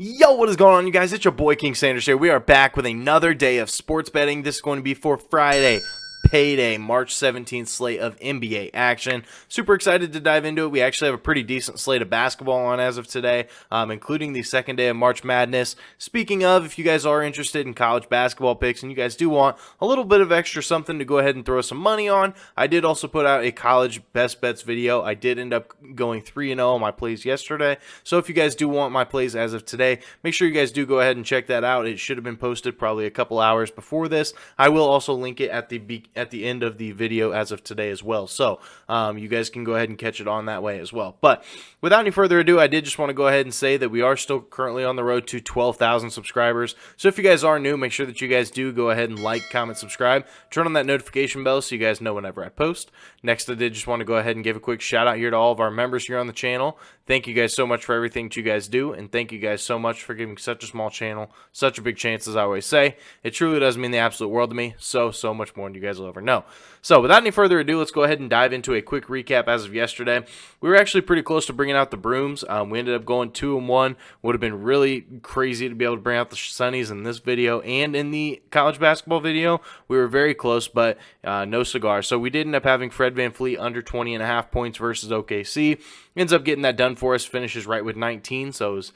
Yo, what is going on, you guys? It's your boy King Sanders here. We are back with another day of sports betting. This is going to be for Friday, Payday, March 17th slate of NBA action. Super excited to dive into it. We actually have a pretty decent slate of basketball on as of today, including the second day of March Madness. Speaking of, if you guys are interested in college basketball picks and you guys do want a little bit of extra something to go ahead and throw some money on, I did also put out a college best bets video. I did end up going 3-0 on my plays yesterday. So if you guys do want my plays as of today, make sure you guys do go ahead and check that out. It should have been posted probably a couple hours before this. I will also link it at the end of the video as of today as well. So you guys can go ahead and catch it on that way as well. But without any further ado, I did just want to go ahead and say that we are still currently on the road to 12,000 subscribers. So if you guys are new, make sure that you guys do go ahead and like, comment, subscribe. Turn on that notification bell so you guys know whenever I post. Next, I did just want to go ahead and give a quick shout out here to all of our members here on the channel. Thank you guys so much for everything that you guys do, and thank you guys so much for giving such a small channel such a big chance, as I always say. It truly does mean the absolute world to me, so much more than you guys will ever know. So without any further ado, let's go ahead and dive into a quick recap as of yesterday. We were actually pretty close to bringing out the brooms. We ended up going 2-1. Would have been really crazy to be able to bring out the Sunnies in this video and in the college basketball video. We were very close, but no cigar. So we did end up having Fred VanVleet under 20.5 points versus OKC. Ends up getting that done for us. Finishes right with 19, so it's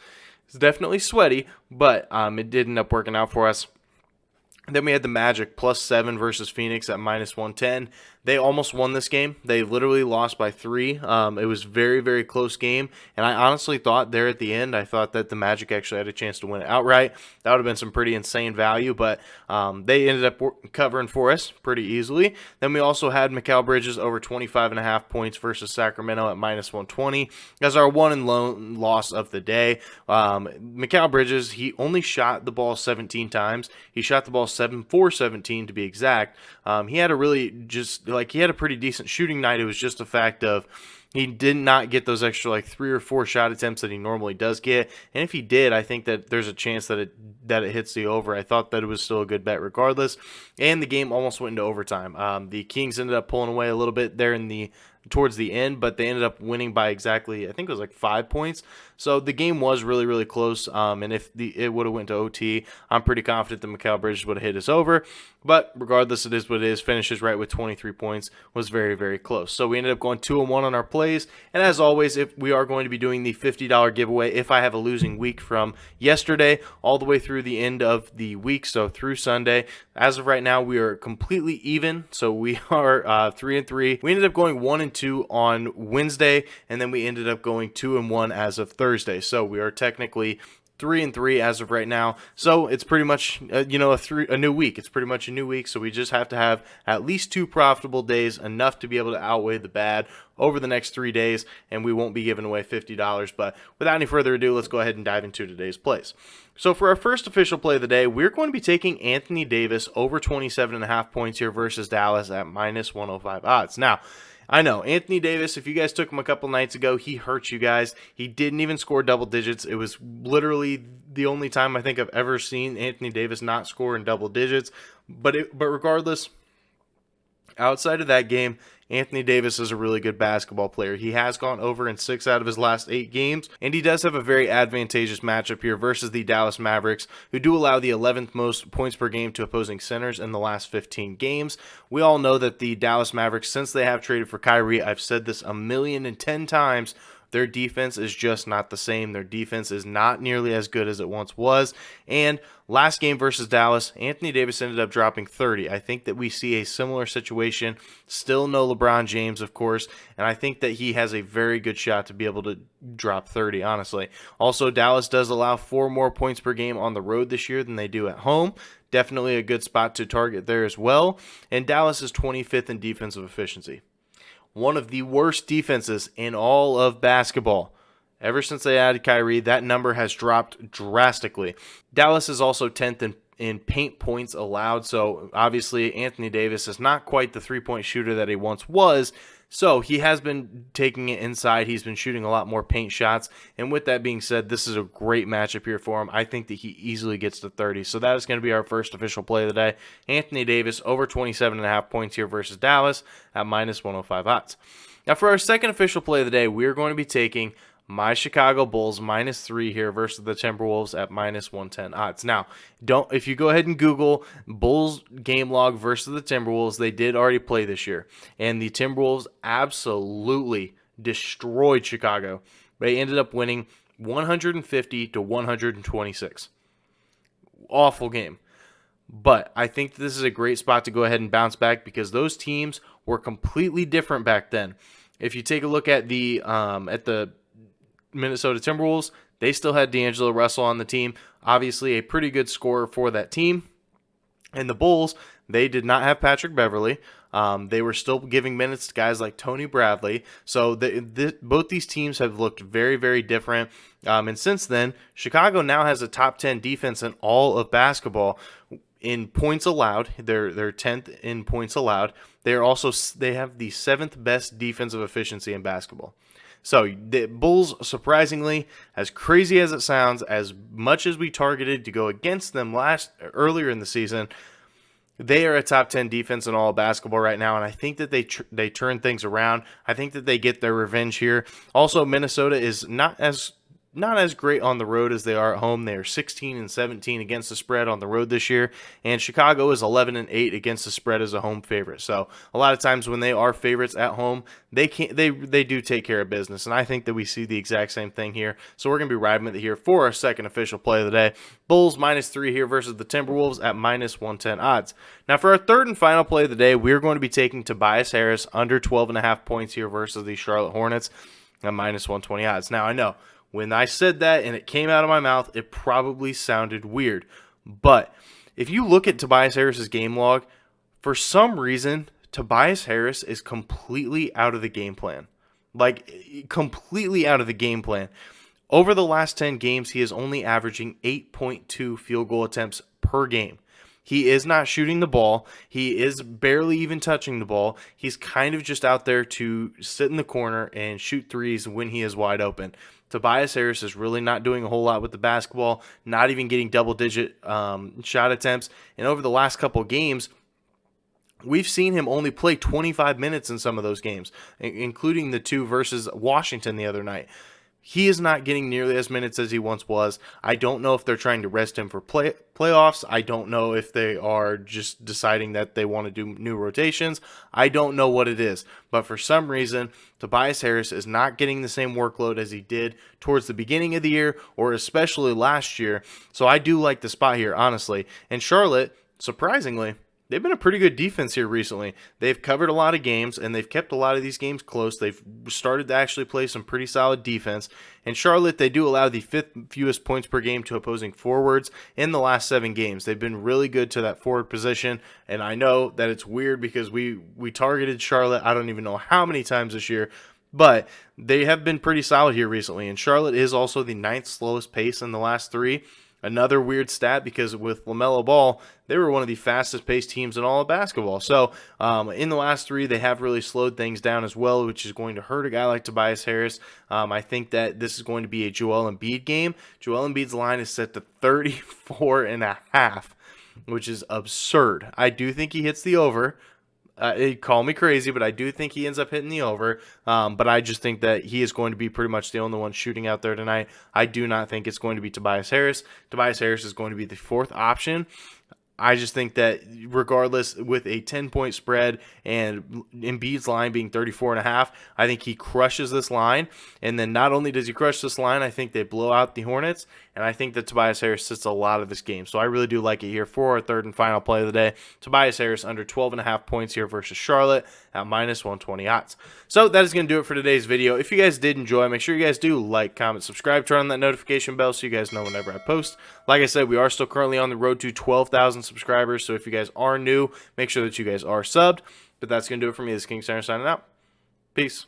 definitely sweaty, but it did end up working out for us. Then we had the Magic +7 versus Phoenix at -110. They almost won this game. They literally lost by 3. It was very, very close game, and I honestly thought there at the end, I thought that the Magic actually had a chance to win it outright. That would have been some pretty insane value, but they ended up covering for us pretty easily. Then we also had Mikal Bridges over 25.5 points versus Sacramento at -120 as our one and lone loss of the day. Mikal Bridges, he only shot the ball 17 times. He shot the ball 7 for 17 to be exact. He had a really he had a pretty decent shooting night. It was just a fact of he did not get those extra 3 or 4 shot attempts that he normally does get. And if he did, I think that there's a chance that it hits the over. I thought that it was still a good bet regardless. And the game almost went into overtime. The Kings ended up pulling away a little bit there towards the end, but they ended up winning by exactly, I think it was 5 points. So the game was really, really close. And if it would have went to OT, I'm pretty confident that Mikal Bridges would have hit us over. But regardless, it is what it is. Finishes right with 23 points. Was very, very close. So we ended up going 2-1 on our plays. And as always, if we are going to be doing the $50 giveaway, if I have a losing week from yesterday all the way through the end of the week, so through Sunday. As of right now, we are completely even. So we are 3-3. We ended up going 1-2 on Wednesday, and then we ended up going 2-1 as of Thursday. So we are technically 3-3 as of right now. So it's pretty much a new week. It's pretty much a new week. So we just have to have at least 2 profitable days, enough to be able to outweigh the bad over the next 3 days, and we won't be giving away $50. But without any further ado, let's go ahead and dive into today's plays. So for our first official play of the day, we're going to be taking Anthony Davis over 27.5 points here versus Dallas at -105 odds. Now, I know, Anthony Davis, if you guys took him a couple nights ago, he hurt you guys. He didn't even score double digits. It was literally the only time I think I've ever seen Anthony Davis not score in double digits. But regardless, outside of that game, Anthony Davis is a really good basketball player. He has gone over in 6 out of his last 8 games, and he does have a very advantageous matchup here versus the Dallas Mavericks, who do allow the 11th most points per game to opposing centers in the last 15 games. We all know that the Dallas Mavericks, since they have traded for Kyrie, I've said this 1,010,000 times, their defense is just not the same. Their defense is not nearly as good as it once was. And last game versus Dallas, Anthony Davis ended up dropping 30. I think that we see a similar situation. Still no LeBron James, of course. And I think that he has a very good shot to be able to drop 30, honestly. Also, Dallas does allow 4 more points per game on the road this year than they do at home. Definitely a good spot to target there as well. And Dallas is 25th in defensive efficiency. One of the worst defenses in all of basketball. Ever since they added Kyrie, that number has dropped drastically. Dallas is also 10th in paint points allowed, so obviously Anthony Davis is not quite the three-point shooter that he once was, so he has been taking it inside. He's been shooting a lot more paint shots, and with that being said, this is a great matchup here for him. I think that he easily gets to 30, so that is going to be our first official play of the day. Anthony Davis over 27.5 points here versus Dallas at -105 odds. Now for our second official play of the day, we're going to be taking my Chicago Bulls -3 here versus the Timberwolves at -110 odds. Now, if you go ahead and Google Bulls game log versus the Timberwolves, they did already play this year, and the Timberwolves absolutely destroyed Chicago. They ended up winning 150 to 126. Awful game. But I think this is a great spot to go ahead and bounce back because those teams were completely different back then. If you take a look at the Minnesota Timberwolves, they still had D'Angelo Russell on the team. Obviously, a pretty good scorer for that team. And the Bulls, they did not have Patrick Beverley. They were still giving minutes to guys like Tony Bradley. So both these teams have looked very, very different. And since then, Chicago now has a top 10 defense in all of basketball in points allowed. They're 10th in points allowed. They have the 7th best defensive efficiency in basketball. So the Bulls, surprisingly, as crazy as it sounds, as much as we targeted to go against them earlier in the season, they are a top 10 defense in all of basketball right now, and I think that they turn things around. I think that they get their revenge here. Also, Minnesota is not as great on the road as they are at home. They are 16-17 against the spread on the road this year, and Chicago is 11-8 against the spread as a home favorite. So a lot of times when they are favorites at home, they do take care of business, and I think that we see the exact same thing here. So we're going to be riding with it here for our second official play of the day. Bulls -3 here versus the Timberwolves at -110 odds. Now for our third and final play of the day, we're going to be taking Tobias Harris under 12.5 points here versus the Charlotte Hornets at -120 odds. Now I know, when I said that and it came out of my mouth, it probably sounded weird. But if you look at Tobias Harris's game log, for some reason, Tobias Harris is completely out of the game plan. Like, completely out of the game plan. Over the last 10 games, he is only averaging 8.2 field goal attempts per game. He is not shooting the ball. He is barely even touching the ball. He's kind of just out there to sit in the corner and shoot threes when he is wide open. Tobias Harris is really not doing a whole lot with the basketball, not even getting double-digit shot attempts. And over the last couple games, we've seen him only play 25 minutes in some of those games, including the two versus Washington the other night. He is not getting nearly as minutes as he once was. I don't know if they're trying to rest him for playoffs. I don't know if they are just deciding that they want to do new rotations. I don't know what it is. But for some reason, Tobias Harris is not getting the same workload as he did towards the beginning of the year or especially last year. So I do like the spot here, honestly. And Charlotte, surprisingly, they've been a pretty good defense here recently. They've covered a lot of games, and they've kept a lot of these games close. They've started to actually play some pretty solid defense. And Charlotte, they do allow the 5th fewest points per game to opposing forwards in the last 7 games. They've been really good to that forward position, and I know that it's weird because we targeted Charlotte I don't even know how many times this year, but they have been pretty solid here recently. And Charlotte is also the 9th slowest pace in the last 3. Another weird stat because with LaMelo Ball, they were one of the fastest paced teams in all of basketball. So in the last 3, they have really slowed things down as well, which is going to hurt a guy like Tobias Harris. I think that this is going to be a Joel Embiid game. Joel Embiid's line is set to 34.5, which is absurd. I do think he hits the over. Call me crazy, but I do think he ends up hitting the over. But I just think that he is going to be pretty much the only one shooting out there tonight. I do not think it's going to be Tobias Harris. Tobias Harris is going to be the 4th option. I just think that regardless, with a 10-point spread and Embiid's line being 34.5, I think he crushes this line. And then not only does he crush this line, I think they blow out the Hornets. And I think that Tobias Harris sits a lot of this game. So I really do like it here for our third and final play of the day. Tobias Harris under 12.5 points here versus Charlotte at -120 odds. So that is going to do it for today's video. If you guys did enjoy, make sure you guys do like, comment, subscribe, turn on that notification bell so you guys know whenever I post. Like I said, we are still currently on the road to 12,000 subscribers. So if you guys are new, make sure that you guys are subbed. But that's going to do it for me. This is King Center signing out. Peace.